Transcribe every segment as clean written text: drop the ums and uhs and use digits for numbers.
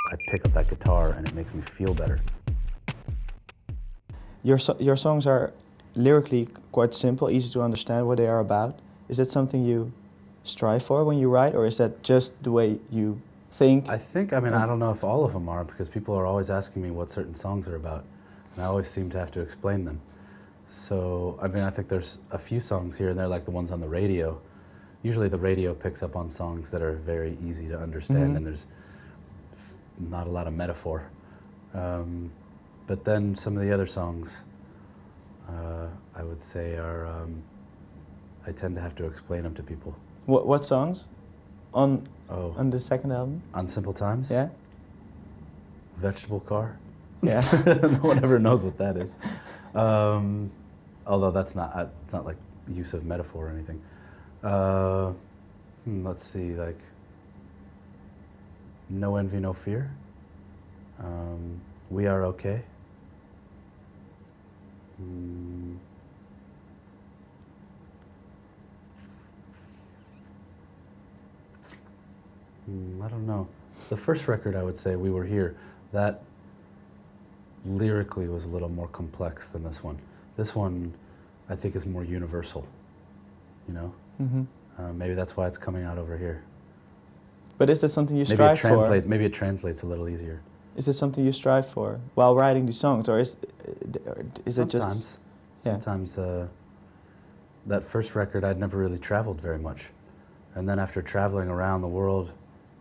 I pick up that guitar and it makes me feel better. Your songs are lyrically quite simple, easy to understand what they are about. Is that something you strive for when you write, or is that just the way you think? I don't know if all of them are, because people are always asking me what certain songs are about, and I always seem to have to explain them. So, I think there's a few songs here and there, like the ones on the radio. Usually the radio picks up on songs that are very easy to understand, and there's not a lot of metaphor. But then some of the other songs, I would say are, I tend to have to explain them to people. What songs? On the second album? On Simple Times? Yeah. Vegetable Car? Yeah. No one ever knows what that is. Although that's not, it's not like use of metaphor or anything. Let's see, like No Envy, No Fear. We Are Okay. I don't know. The first record, I would say, We Were Here, that lyrically was a little more complex than this one. This one, I think, is more universal, you know? Maybe that's why it's coming out over here. But is that something you strive for? Maybe it translates a little easier. Is this something you strive for while writing these songs, or is it just... Sometimes, that first record, I'd never really traveled very much. And then after traveling around the world,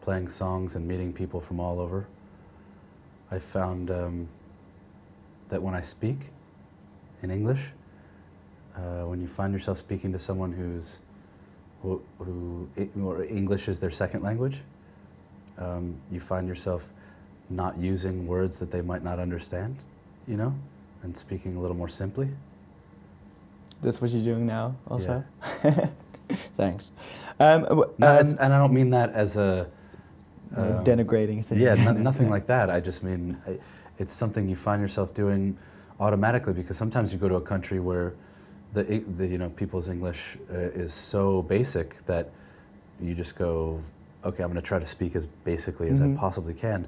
playing songs and meeting people from all over, I found that when I speak in English, when you find yourself speaking to someone who English is their second language, you find yourself not using words that they might not understand, you know, and speaking a little more simply. That's what you're doing now, also? Yeah. Thanks. And I don't mean that as a... denigrating thing. Yeah, nothing like that. I just mean it's something you find yourself doing automatically, because sometimes you go to a country where the people's English is so basic that you just go, okay, I'm going to try to speak as basically as I possibly can.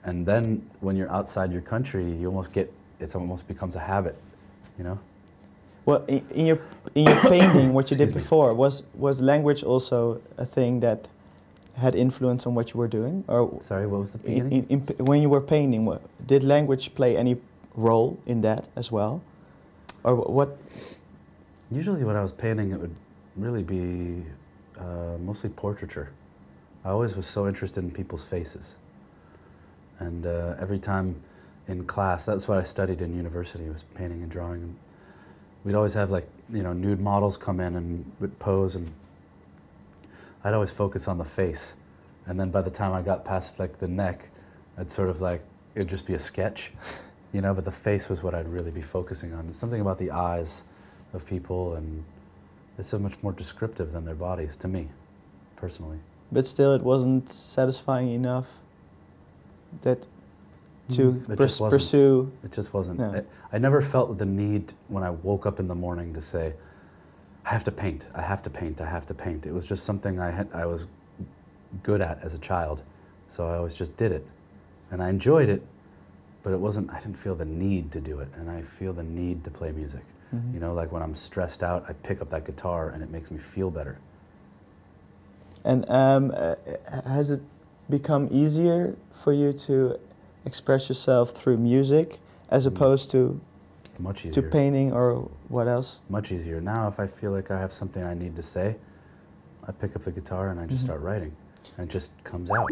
And then when you're outside your country, you almost get, it almost becomes a habit, you know? Well, in your painting, what you did before, was language also a thing that had influence on what you were doing? Or sorry, what was the beginning? When you were painting, did language play any role in that as well? Or what? Usually when I was painting, it would really be mostly portraiture. I always was so interested in people's faces. And every time in class, that's what I studied in university, was painting and drawing. And we'd always have, like, you know, nude models come in and would pose, and I'd always focus on the face. And then by the time I got past, like, the neck, I'd sort of, like, it'd just be a sketch, you know, but the face was what I'd really be focusing on. It's something about the eyes of people, and it's so much more descriptive than their bodies, to me, personally. But still, it wasn't satisfying enough that to pursue... It just wasn't. No. I never felt the need when I woke up in the morning to say, I have to paint, I have to paint, I have to paint. It was just something I was good at as a child, so I always just did it. And I enjoyed it, but it wasn't, I didn't feel the need to do it, and I feel the need to play music. You know, like when I'm stressed out, I pick up that guitar and it makes me feel better. And has it become easier for you to express yourself through music as opposed to much easier. To painting, or what else? Much easier. Now if I feel like I have something I need to say, I pick up the guitar and I just start writing, and it just comes out.